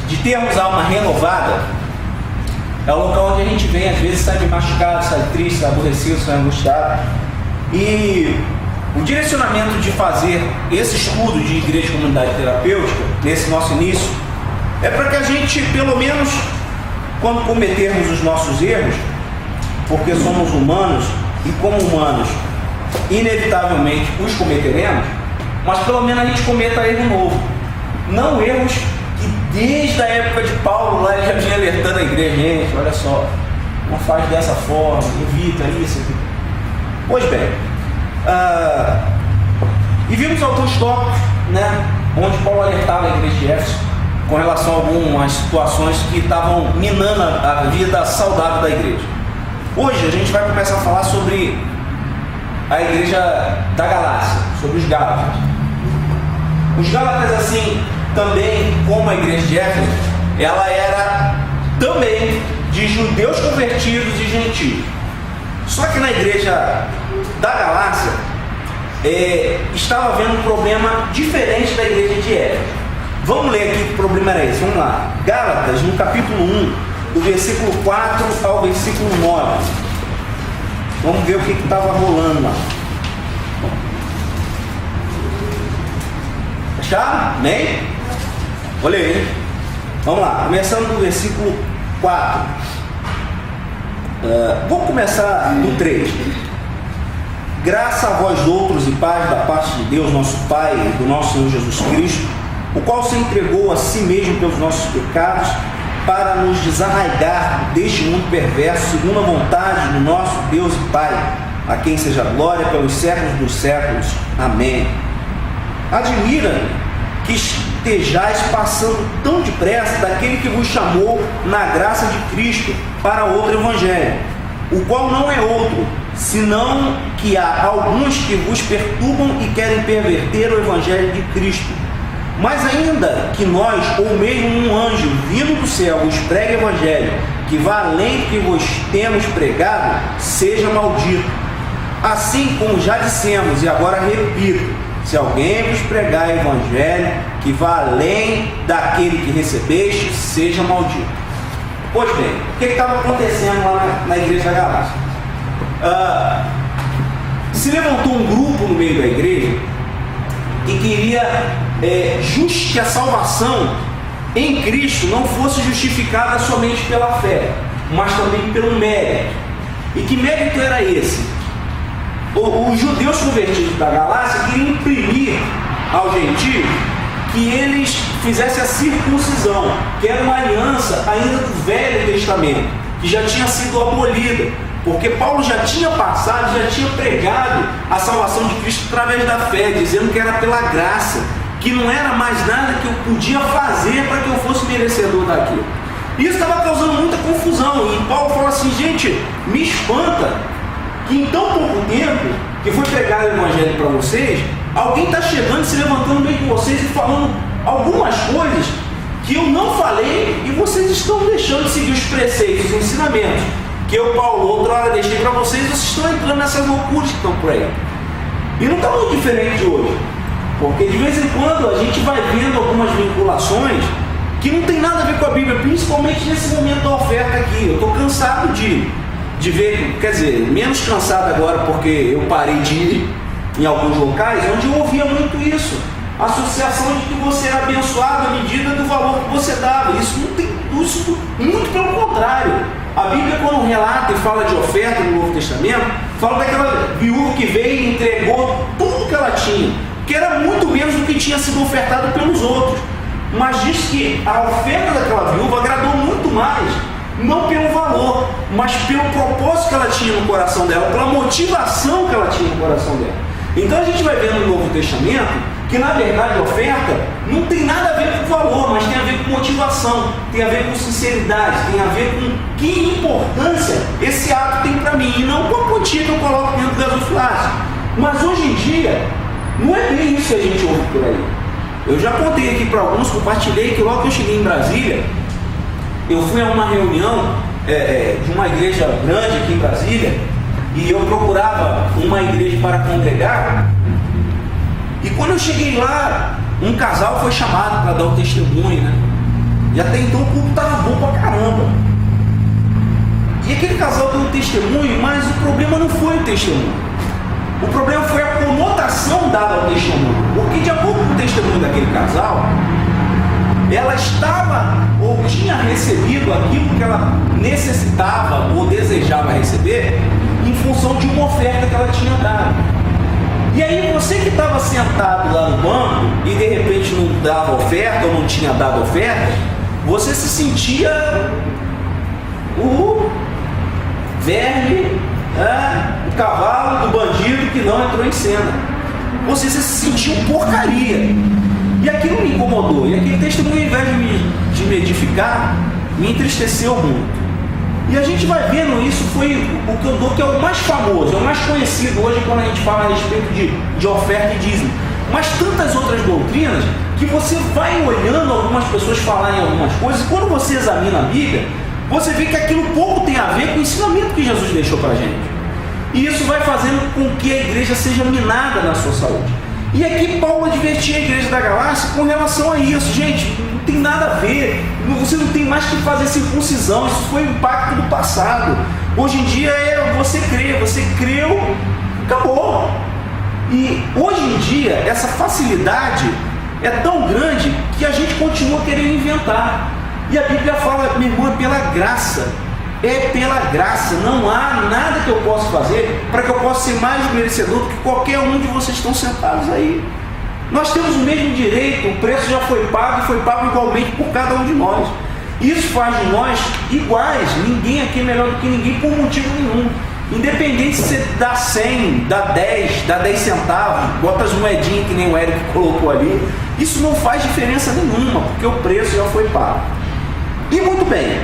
de termos a alma renovada, é o local onde a gente vem, às vezes, sai machucado, sai triste, sai aborrecido, sai angustiado. E o direcionamento de fazer esse estudo de igreja e comunidade terapêutica, nesse nosso início, é para que a gente, pelo menos, quando cometermos os nossos erros, porque somos humanos e como humanos, inevitavelmente os cometeremos, mas pelo menos a gente cometa erro novo. Não erros que desde a época de Paulo lá ele já vinha alertando a igreja: gente, olha só, não faz dessa forma, evita isso aqui. Pois bem, e vimos alguns tópicos, né, onde Paulo alertava a igreja de Éfeso com relação a algumas situações que estavam minando a vida saudável da igreja. Hoje a gente vai começar a falar sobre a igreja da Galácia, sobre os Gálatas. Os Gálatas, assim, também como a igreja de Éfeso, ela era também de judeus convertidos e gentios. Só que na igreja da Galácia estava havendo um problema diferente da igreja de Éfeso. Vamos ler aqui que problema era esse. Vamos lá. Gálatas, no capítulo 1, do versículo 4 ao versículo 9. Vamos ver o que estava rolando lá. Acharam? Amém? Olha aí. Vamos lá. Começando do versículo 4. Vou começar do 3. Graça a vós outros e paz da parte de Deus, nosso Pai, e do nosso Senhor Jesus Cristo, o qual se entregou a si mesmo pelos nossos pecados, para nos desarraigar deste mundo perverso, segundo a vontade do nosso Deus e Pai, a quem seja glória pelos séculos dos séculos. Amém. Admira que estejais passando tão depressa daquele que vos chamou na graça de Cristo para outro evangelho, o qual não é outro, senão que há alguns que vos perturbam e querem perverter o evangelho de Cristo. Mas ainda que nós, ou mesmo um anjo vindo do céu, vos pregue o evangelho, que vá além do que vos temos pregado, seja maldito. Assim como já dissemos, e agora repito, se alguém vos pregar o evangelho, que vá além daquele que recebeste, seja maldito. Pois bem, o que estava acontecendo lá na igreja da Galácia? Se levantou um grupo no meio da igreja que queria que a salvação em Cristo não fosse justificada somente pela fé, mas também pelo mérito. E que mérito era esse? Os judeus convertidos da Galácia queriam imprimir aos gentios que eles fizessem a circuncisão, que era uma aliança ainda do Velho Testamento, que já tinha sido abolida, porque Paulo já tinha passado, já tinha pregado a salvação de Cristo através da fé, dizendo que era pela graça, que não era mais nada que eu podia fazer para que eu fosse merecedor daquilo. Isso estava causando muita confusão, e Paulo falou assim: gente, me espanta que em tão pouco tempo que foi pregado o evangelho para vocês, alguém está chegando, se levantando no meio de vocês e falando algumas coisas que eu não falei, e vocês estão deixando de seguir os preceitos, os ensinamentos que eu, Paulo, outra hora deixei para vocês. Vocês estão entrando nessas loucuras que estão por aí. E não está muito diferente de hoje, porque de vez em quando a gente vai vendo algumas vinculações que não tem nada a ver com a Bíblia, principalmente nesse momento da oferta aqui. Eu estou cansado de ver, quer dizer, menos cansado agora porque eu parei de ir em alguns locais onde eu ouvia muito isso, a associação de que você era abençoado à medida do valor que você dava. Isso não tem, isso, muito pelo contrário. A Bíblia, quando relata e fala de oferta no Novo Testamento, fala daquela viúva que veio e entregou tudo que ela tinha, que era muito menos do que tinha sido ofertado pelos outros, mas diz que a oferta daquela viúva agradou muito mais, não pelo valor, mas pelo propósito que ela tinha no coração dela, pela motivação que ela tinha no coração dela. Então a gente vai ver no Novo Testamento que, na verdade, a oferta não tem nada a ver com valor, mas tem a ver com motivação, tem a ver com sinceridade, tem a ver com que importância esse ato tem para mim, e não com a quantia que eu coloco dentro das gasofilácio. Mas hoje em dia, não é bem isso que a gente ouve por aí. Eu já contei aqui para alguns, compartilhei que logo que eu cheguei em Brasília, eu fui a uma reunião de uma igreja grande aqui em Brasília, e eu procurava uma igreja para congregar, E quando eu cheguei lá, um casal foi chamado para dar o testemunho, né? E até então o culto estava bom pra caramba. E aquele casal deu um testemunho, mas o problema não foi o testemunho. O problema foi a conotação dada ao testemunho. Porque de acordo com o testemunho daquele casal, ela estava ou tinha recebido aquilo que ela necessitava ou desejava receber em função de uma oferta que ela tinha dado. E aí você que estava sentado lá no banco e de repente não dava oferta ou não tinha dado oferta, você se sentia o verme, o cavalo do bandido que não entrou em cena. Você se sentiu porcaria. E aquilo me incomodou. E aquele testemunho, ao invés de me edificar, me entristeceu muito. E a gente vai vendo isso, foi o que eu dou, que é o mais famoso, é o mais conhecido hoje quando a gente fala a respeito de oferta e dízimo. Mas tantas outras doutrinas que você vai olhando algumas pessoas falarem algumas coisas, e quando você examina a Bíblia, você vê que aquilo pouco tem a ver com o ensinamento que Jesus deixou para a gente. E isso vai fazendo com que a igreja seja minada na sua saúde. E aqui Paulo advertia a igreja da Galácia com relação a isso. Gente, não tem nada a ver. Você não tem mais que fazer circuncisão. Isso foi um impacto do passado. Hoje em dia é você crer. Você creu, acabou. E hoje em dia essa facilidade é tão grande que a gente continua querendo inventar. E a Bíblia fala, meu irmão, é pela graça. É pela graça. Não há nada que eu possa fazer para que eu possa ser mais merecedor do que qualquer um de vocês que estão sentados aí. Nós temos o mesmo direito, o preço já foi pago e foi pago igualmente por cada um de nós. Isso faz de nós iguais. Ninguém aqui é melhor do que ninguém por motivo nenhum. Independente se você dá 100, dá 10, dá 10 centavos, bota as moedinhas que nem o Érico colocou ali, isso não faz diferença nenhuma, porque o preço já foi pago. E muito bem,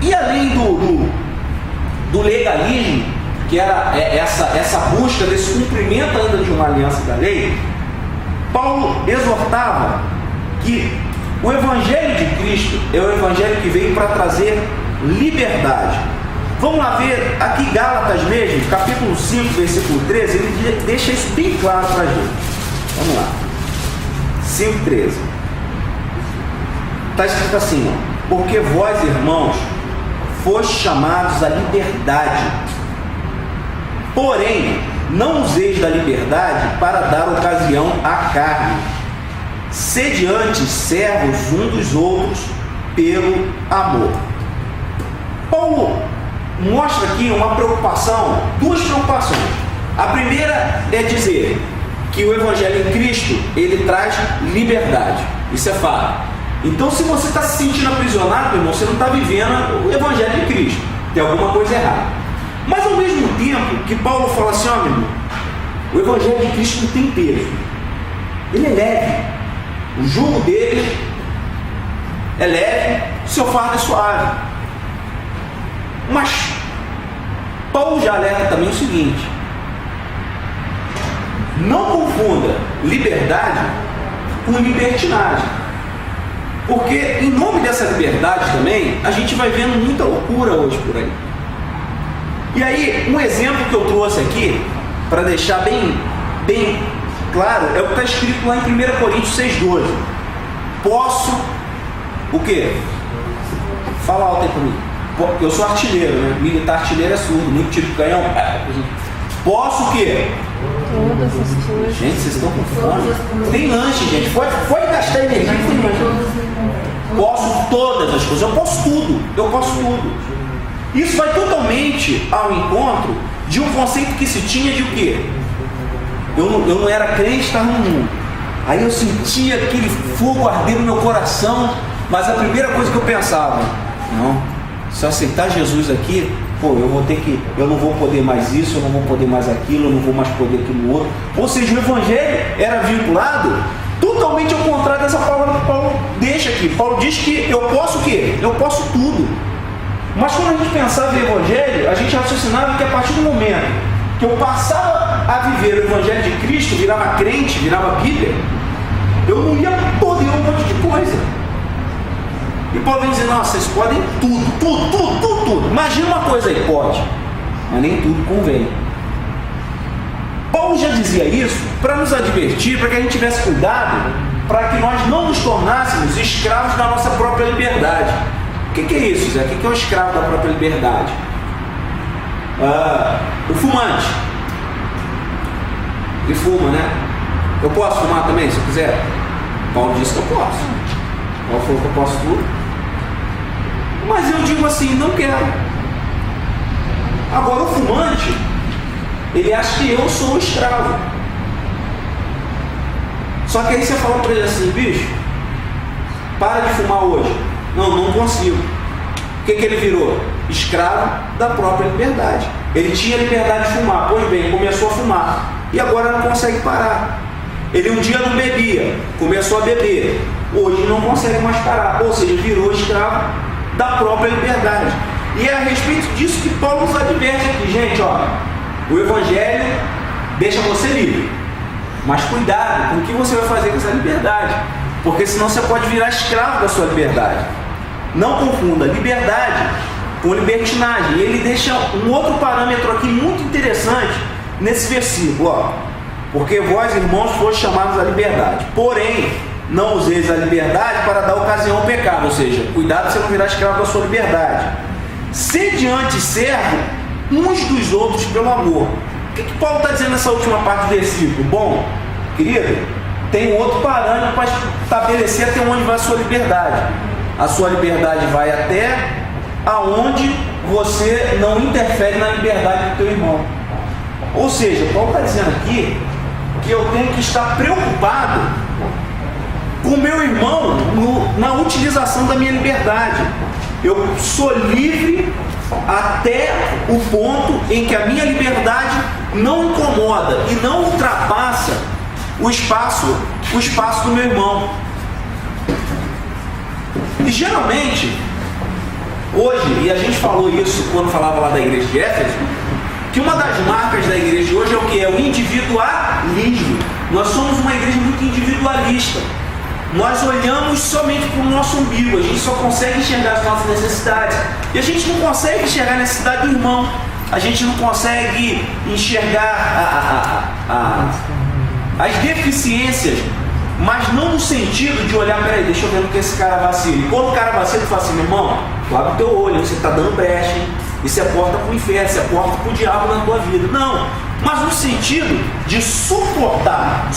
e além do legalismo, que era essa busca desse cumprimento ainda de uma aliança da lei, Paulo exortava que o Evangelho de Cristo é o Evangelho que veio para trazer liberdade. Vamos lá ver aqui Gálatas mesmo, capítulo 5, versículo 13, ele deixa isso bem claro para a gente. Vamos lá. 5,13. Está escrito assim, ó. Porque vós, irmãos, fostes chamados à liberdade. Porém, não useis da liberdade para dar ocasião à carne. Sede antes servos uns dos outros pelo amor. Paulo mostra aqui uma preocupação, duas preocupações. A primeira é dizer que o Evangelho em Cristo, ele traz liberdade. Isso é fato. Então, se você está se sentindo aprisionado, meu irmão, você não está vivendo o Evangelho de Cristo. Tem alguma coisa errada. Mas, ao mesmo tempo que Paulo fala assim, ó, meu irmão, o Evangelho de Cristo não tem peso. Ele é leve. O jugo dele é leve, o seu fardo é suave. Mas, Paulo já alerta também o seguinte: não confunda liberdade com libertinagem. Porque em nome dessa liberdade também, a gente vai vendo muita loucura hoje por aí. E aí, um exemplo que eu trouxe aqui, para deixar bem claro, é o que está escrito lá em 1 Coríntios 6,12. Posso, o quê? Fala alto aí para mim. Eu sou artilheiro, né? Militar artilheiro é surdo, muito tiro de canhão. Posso o quê? Todas as coisas. Gente, vocês estão com fome? Tem lanche, gente. Pode gastar energia. Posso todas as coisas. Eu posso tudo. Eu posso tudo. Isso vai totalmente ao encontro de um conceito que se tinha de o quê? Eu não era crente, estava no mundo. Aí eu sentia aquele fogo arder no meu coração, mas a primeira coisa que eu pensava, não, se eu aceitar Jesus aqui, pô, eu não vou poder mais isso, eu não vou poder mais aquilo, eu não vou mais poder aquilo outro. Ou seja, o Evangelho era vinculado totalmente ao contrário dessa palavra que Paulo deixa aqui. Paulo diz que eu posso o quê? Eu posso tudo. Mas quando a gente pensava em Evangelho, a gente raciocinava que a partir do momento que eu passava a viver o Evangelho de Cristo, virava crente, virava Bíblia, eu não ia poder um monte de coisa. E Paulo vem dizer, nossa, vocês podem tudo. Imagina uma coisa aí, pode, mas nem tudo convém. Paulo Paulo já dizia isso para nos advertir, para que a gente tivesse cuidado, para que nós não nos tornássemos escravos da nossa própria liberdade. O que é isso, Zé? O que é o escravo da própria liberdade? O fumante. Ele fuma, né? Eu posso fumar também, se eu quiser? Paulo disse que eu posso. Paulo falou que eu posso tudo. Mas eu digo assim, não quero. Agora o fumante, ele acha que eu sou o escravo. Só que aí você fala para ele assim, bicho, para de fumar hoje. Não consigo. O que ele virou? Escravo da própria liberdade. Ele tinha liberdade de fumar, pois bem, começou a fumar e agora não consegue parar. Ele um dia não bebia, começou a beber, hoje não consegue mais parar, ou seja, virou escravo da própria liberdade. E é a respeito disso que Paulo nos adverte aqui, gente, ó, o Evangelho deixa você livre, mas cuidado com o que você vai fazer com essa liberdade, porque senão você pode virar escravo da sua liberdade. Não confunda liberdade com libertinagem. E ele deixa um outro parâmetro aqui muito interessante nesse versículo, ó. Porque vós, irmãos, foste chamados à liberdade, porém não useis a liberdade para dar ocasião ao pecado, ou seja, cuidado para você não virar escravo da sua liberdade. Sede antes servo uns dos outros pelo amor. O que Paulo está dizendo nessa última parte do versículo? Bom, querido, tem outro parâmetro para estabelecer até onde vai a sua liberdade. A sua liberdade vai até aonde você não interfere na liberdade do teu irmão. Ou seja, Paulo está dizendo aqui que eu tenho que estar preocupado com o meu irmão na utilização da minha liberdade. Eu sou livre até o ponto em que a minha liberdade não incomoda e não ultrapassa o espaço do meu irmão. E geralmente, hoje, e a gente falou isso quando falava lá da igreja de Éfeso, que uma das marcas da igreja de hoje é o que? É o individualismo. Nós somos uma igreja muito individualista. Nós olhamos somente para o nosso umbigo, a gente só consegue enxergar as nossas necessidades. E a gente não consegue enxergar a necessidade do irmão. A gente não consegue enxergar as deficiências, mas não no sentido de olhar, peraí, deixa eu ver no que esse cara vacila. E quando o cara vacila, ele fala assim, meu irmão, abre o teu olho, você está dando brecha, hein? Isso é porta para o inferno, isso é porta para o diabo na tua vida. Não, mas no sentido de suportar,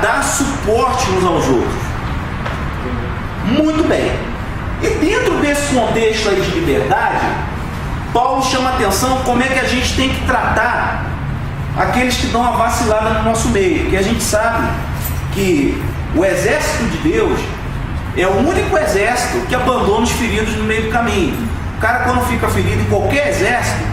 dar suporte uns aos outros. Muito bem. E dentro desse contexto aí de liberdade, Paulo chama a atenção como é que a gente tem que tratar aqueles que dão uma vacilada no nosso meio, que a gente sabe que o exército de Deus é o único exército que abandona os feridos no meio do caminho. O cara, quando fica ferido em qualquer exército,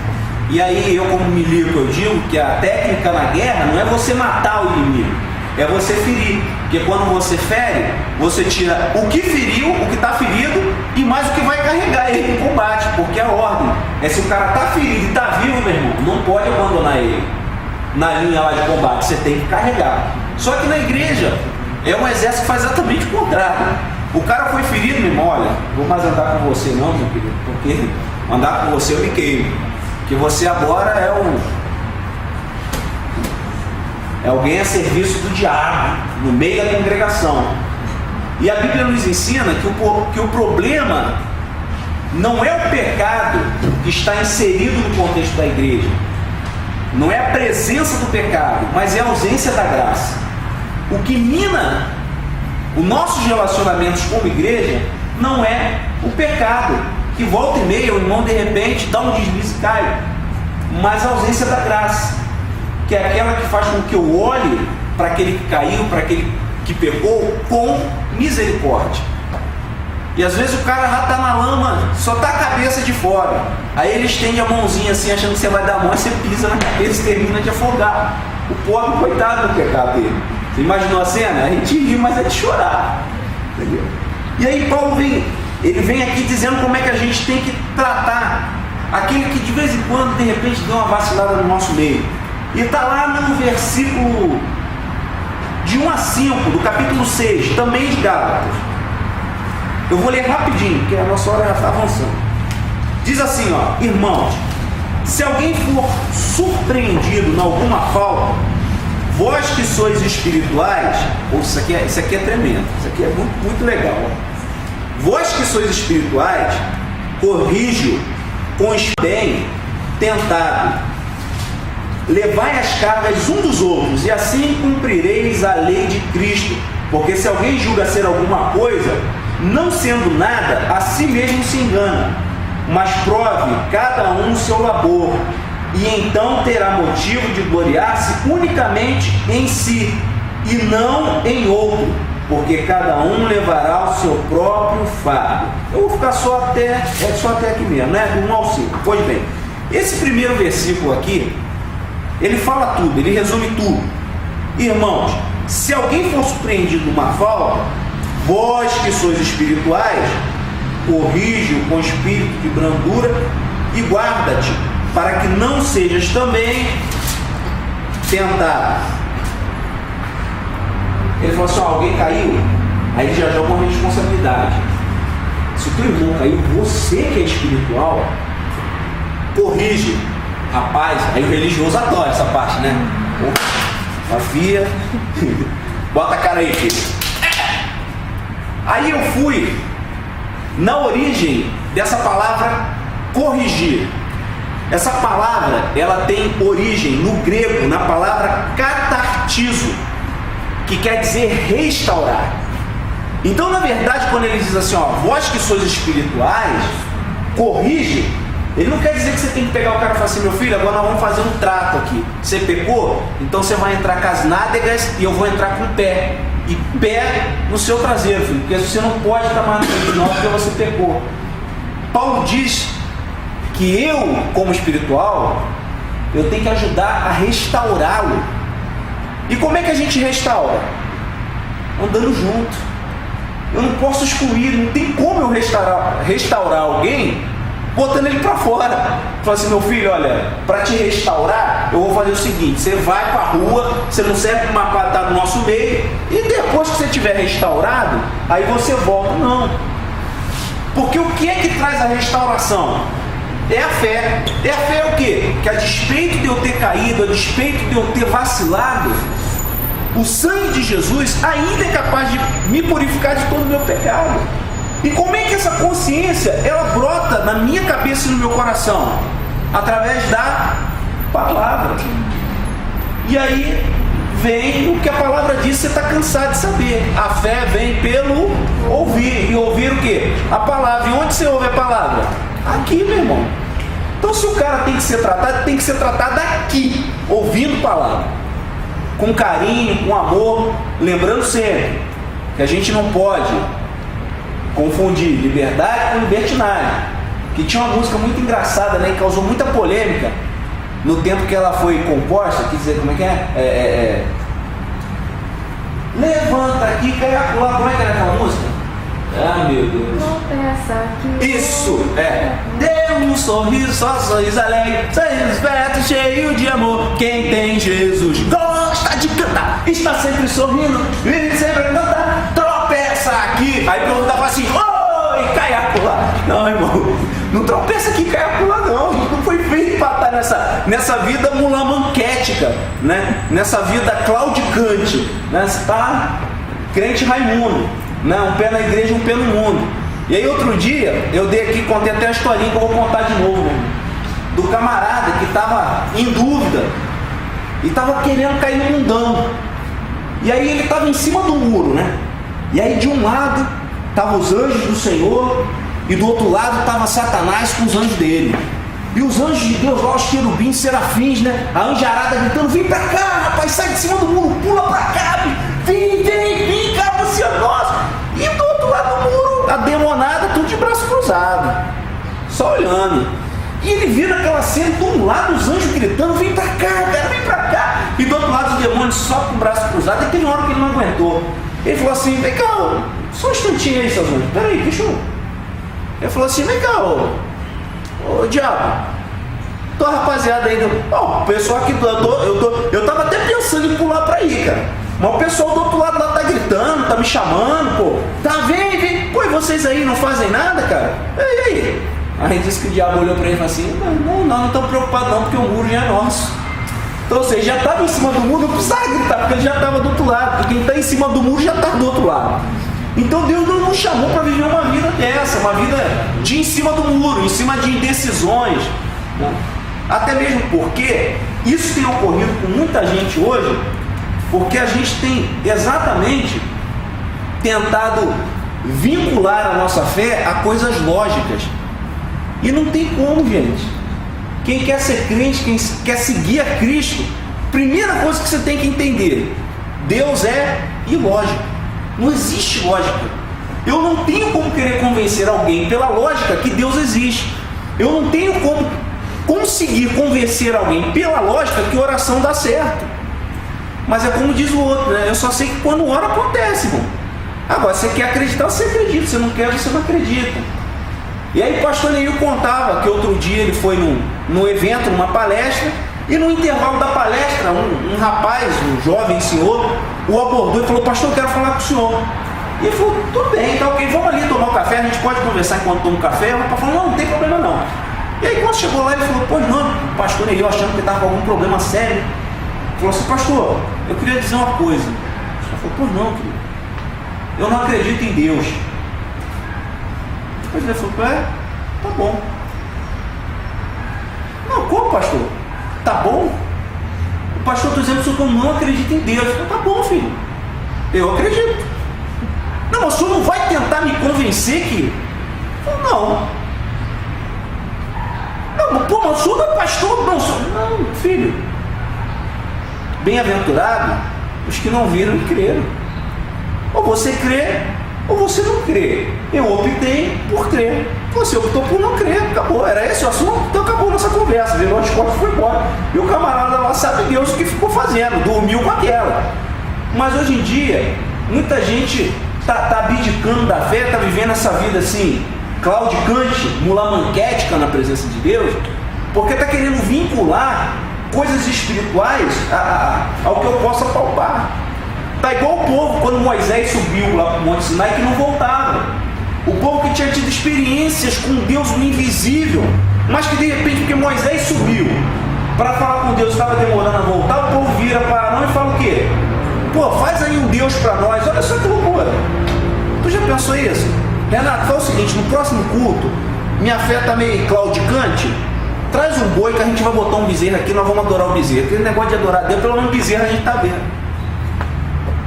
e aí eu como milico eu digo que a técnica na guerra não é você matar o inimigo, é você ferir, porque quando você fere, você tira o que feriu, o que está ferido e mais o que vai carregar ele no combate, porque a ordem é, se o cara está ferido e está vivo, meu irmão, não pode abandonar ele na linha lá de combate, você tem que carregar. Só que na igreja é um exército que faz exatamente o contrário. O cara foi ferido, meu irmão, olha, vou mais andar com você não, meu querido, porque andar com você eu me queimo, que você agora é alguém a serviço do diabo, no meio da congregação. E a Bíblia nos ensina que o problema não é o pecado que está inserido no contexto da igreja, não é a presença do pecado, mas é a ausência da graça. O que mina os nossos relacionamentos como igreja não é o pecado, que volta e meia o irmão de repente dá um deslize e cai, mas a ausência da graça, que é aquela que faz com que eu olhe para aquele que caiu, para aquele que pecou com misericórdia. E às vezes o cara já está na lama, só está a cabeça de fora, aí ele estende a mãozinha assim achando que você vai dar a mão, e você pisa na cabeça e termina de afogar o pobre coitado do pecado dele. Você imaginou a cena? A gente ri, mas é de chorar. Entendeu? E aí Paulo vem aqui dizendo como é que a gente tem que tratar aquele que de vez em quando, de repente, deu uma vacilada no nosso meio. E está lá no versículo de 1 a 5, do capítulo 6, também de Gálatas. Eu vou ler rapidinho, porque a nossa hora já está avançando. Diz assim, ó, irmãos, se alguém for surpreendido em alguma falta, vós que sois espirituais, isso aqui é tremendo, isso aqui é muito, muito legal. Vós que sois espirituais, corrijo com bem tentado, levai as cargas um dos outros, e assim cumprireis a lei de Cristo. Porque se alguém julga ser alguma coisa, não sendo nada, a si mesmo se engana. Mas prove cada um o seu labor, e então terá motivo de gloriar-se unicamente em si, e não em outro, porque cada um levará o seu próprio fardo. Eu vou ficar só até aqui mesmo, né? Do 1 ao 5. Pois bem, esse primeiro versículo aqui, ele fala tudo, ele resume tudo. Irmãos, se alguém for surpreendido numa falta, vós que sois espirituais, corrige-o com espírito de brandura e guarda-te, para que não sejas também tentado. Ele falou assim: alguém caiu, aí ele já joga uma responsabilidade. Se o teu irmão caiu, você que é espiritual, corrige. Rapaz, aí o religioso adora essa parte, né? Confia, bota a cara aí, filho. Aí eu fui na origem dessa palavra corrigir. Essa palavra, ela tem origem no grego na palavra catartizo, que quer dizer restaurar. Então, na verdade, quando ele diz assim, vós que sois espirituais, corrige, ele não quer dizer que você tem que pegar o cara e falar assim: meu filho, agora nós vamos fazer um trato aqui. Você pecou? Então você vai entrar com as nádegas e eu vou entrar com o pé. E pé no seu traseiro, filho, porque você não pode estar mais no meio de nós porque você pecou. Paulo diz que eu, como espiritual, eu tenho que ajudar a restaurá-lo. E como é que a gente restaura? Andando junto. Eu não posso excluir, não tem como eu restaurar alguém botando ele para fora. Fala assim: meu filho, olha, para te restaurar, eu vou fazer o seguinte: você vai para a rua, você não serve para estar no nosso meio, e depois que você estiver restaurado, aí você volta. Não. Porque o que é que traz a restauração? É a fé. É a fé o quê? Que a despeito de eu ter caído, a despeito de eu ter vacilado, o sangue de Jesus ainda é capaz de me purificar de todo o meu pecado. E como é que essa consciência, ela brota na minha cabeça e no meu coração? Através da palavra. E aí vem o que a palavra diz, você está cansado de saber. A fé vem pelo ouvir. E ouvir o quê? A palavra. E onde você ouve a palavra? Aqui, meu irmão. Então, se o cara tem que ser tratado, tem que ser tratado aqui, ouvindo palavra, com carinho, com amor, lembrando sempre que a gente não pode confundir liberdade com libertinagem. Que tinha uma música muito engraçada, né, que causou muita polêmica no tempo que ela foi composta. Quer dizer, como é que é? Levanta aqui, cai acolá. Como é que era aquela música? Ah, meu Deus. Isso, Dê um sorriso, só sorriso alegre, sorriso esperto, cheio de amor. Quem tem Jesus gosta de cantar, está sempre sorrindo, vive sempre a cantar. Tropeça aqui, aí perguntava assim: oi, cai acolá. Não, irmão, não tropeça aqui, cai acolá, não. Não foi feito para estar nessa vida mulamanquética, né? Nessa vida claudicante, né? Você está crente Raimundo, né? Um pé na igreja, um pé no mundo. E aí outro dia, eu dei aqui, contei até a historinha que eu vou contar de novo, né? Do camarada que estava em dúvida e estava querendo cair no mundão. E aí ele estava em cima do muro, né? E aí de um lado estavam os anjos do Senhor e do outro lado estava Satanás com os anjos dele. E os anjos de Deus lá, os querubins, serafins, né? A anjarada gritando: vem pra cá, rapaz, sai de cima do muro, pula pra cá, vem cá, você é nosso. E do outro lado do muro, a demonada, tudo de braço cruzado, só olhando. E ele vira aquela cena, de um lado os anjos gritando: vem pra cá, cara, vem pra cá. E do outro lado os demônios só com o braço cruzado. E tem uma hora que ele não aguentou. Ele falou assim: vem cá, só um instantinho aí, seus anjos, peraí, deixa eu... Ele falou assim: vem cá, ô diabo, tua rapaziada ainda, o pessoal aqui, eu tava até pensando em pular pra aí, cara, mas o pessoal do outro lado lá tá gritando, tá me chamando, pô, tá, vem, pô, e vocês aí não fazem nada, cara? E aí? Aí disse que o diabo olhou pra ele e falou assim: não estamos preocupados não, porque o muro já é nosso. Então, ou seja, já estava em cima do muro, não precisava gritar, porque ele já estava do outro lado. Porque quem está em cima do muro já está do outro lado. Então Deus não nos chamou para viver uma vida dessa, uma vida de em cima do muro, em cima de indecisões. Né? Até mesmo porque isso tem ocorrido com muita gente hoje, porque a gente tem exatamente tentado vincular a nossa fé a coisas lógicas. E não tem como, gente. Quem quer ser crente, quem quer seguir a Cristo, primeira coisa que você tem que entender: Deus é ilógico. Não existe lógica. Eu não tenho como querer convencer alguém pela lógica que Deus existe. Eu não tenho como conseguir convencer alguém pela lógica que oração dá certo. Mas é como diz o outro, né? Eu só sei que quando ora acontece, irmão. Agora, você quer acreditar, você acredita. Você não quer, você não acredita. E aí o pastor Neil contava que outro dia ele foi num evento, numa palestra, e no intervalo da palestra, um rapaz, um jovem senhor, o abordou e falou: pastor, eu quero falar com o senhor. E ele falou: tudo bem, tá ok, vamos ali tomar um café, a gente pode conversar enquanto toma um café. O rapaz falou: não tem problema não. E aí quando chegou lá, ele falou: pois não, o pastor Neil, achando que estava com algum problema sério, falou assim: pastor, eu queria dizer uma coisa. O pastor falou: pois não, querido, eu não acredito em Deus. Depois ele falou: tá bom. Não, como, pastor? Tá bom? O pastor está dizendo que eu não acredito em Deus. Eu falei: tá bom, filho, eu acredito. Não, mas o senhor não vai tentar me convencer que... Eu falei: não, pô, mas o senhor não é pastor? Não, filho. Bem-aventurado os que não viram e creram. Ou você crê, ou você não crê. Eu optei por crer. Você optou por não crer. Acabou. Era esse o assunto. Então acabou a nossa conversa. Virou as costas e foi embora. E o camarada lá sabe Deus o que ficou fazendo. Dormiu com aquela. Mas hoje em dia, muita gente está abdicando da fé, está vivendo essa vida assim, claudicante, mulamanquética na presença de Deus, porque está querendo vincular coisas espirituais ao que eu possa palpar. Está igual o povo quando Moisés subiu lá para o Monte Sinai, que não voltava. O povo que tinha tido experiências com Deus no invisível, mas que de repente, porque Moisés subiu para falar com Deus, estava demorando a voltar, o povo vira para Arão e fala o quê? Pô, faz aí um Deus para nós. Olha só que loucura. Tu já pensou isso? Renato, faz o seguinte: no próximo culto, minha fé está meio claudicante, traz um boi que a gente vai botar um bezerro aqui, nós vamos adorar o bezerro. Aquele negócio de adorar Deus, pelo menos bezerro a gente está vendo.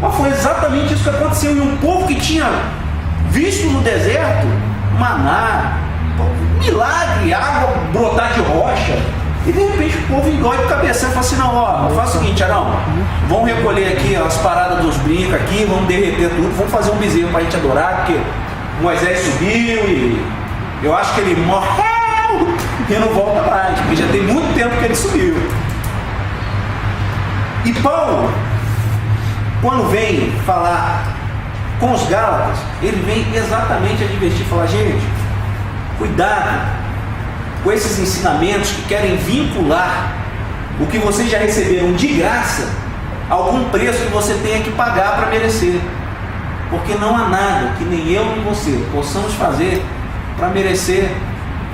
Mas foi exatamente isso que aconteceu. E um povo que tinha visto no deserto maná, milagre, água brotar de rocha, e de repente o povo engole a cabeça e fala assim: não, ó, faz o seguinte, Arão, vamos recolher aqui as paradas dos brincos aqui, vamos derreter tudo, vamos fazer um bezerro para a gente adorar, porque Moisés subiu e eu acho que ele morreu e não volta mais, porque já tem muito tempo que ele subiu. E Paulo, quando vem falar com os Gálatas, ele vem exatamente advertir, falar: gente, cuidado com esses ensinamentos que querem vincular o que vocês já receberam de graça a algum preço que você tenha que pagar para merecer. Porque não há nada que nem eu nem você possamos fazer para merecer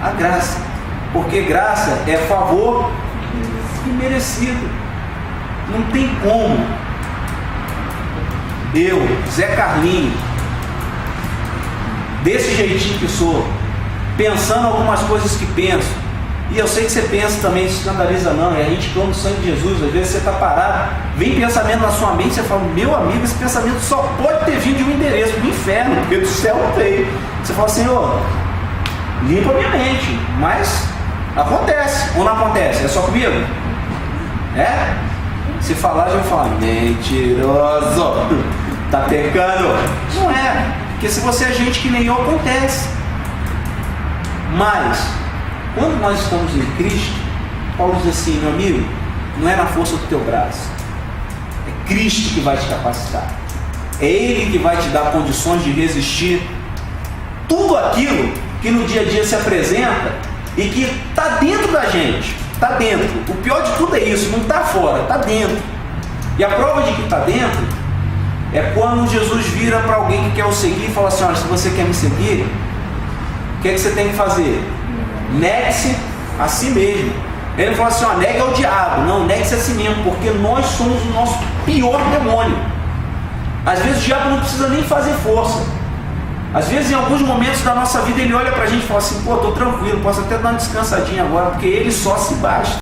a graça. Porque graça é favor imerecido. Não tem como eu, Zé Carlinho, desse jeitinho que sou, pensando algumas coisas que penso, e eu sei que você pensa também, se escandaliza não, e a gente clama o sangue de Jesus, às vezes você está parado, vem pensamento na sua mente, você fala: meu amigo, esse pensamento só pode ter vindo de um endereço, do inferno, porque do céu não veio. Você fala: Senhor, limpa minha mente. Mas acontece, ou não acontece? É só comigo? É? Se falar, já vai falar: mentiroso, tá pecando. Não é, porque se você é gente que nem eu, acontece. Mas quando nós estamos em Cristo, Paulo diz assim: meu amigo, não é na força do teu braço, é Cristo que vai te capacitar, é Ele que vai te dar condições de resistir tudo aquilo que no dia a dia se apresenta e que está dentro da gente, está dentro. O pior de tudo é isso, não está fora, está dentro. E a prova de que está dentro é quando Jesus vira para alguém que quer o seguir e fala assim: olha, se você quer me seguir, o que é que você tem que fazer? Negue-se a si mesmo. Ele não fala assim, ó, negue ao diabo. Não, negue-se a si mesmo, porque nós somos o nosso pior demônio. Às vezes o diabo não precisa nem fazer força. Às vezes em alguns momentos da nossa vida ele olha pra gente e fala assim, pô, tô tranquilo, posso até dar uma descansadinha agora, porque ele só se basta.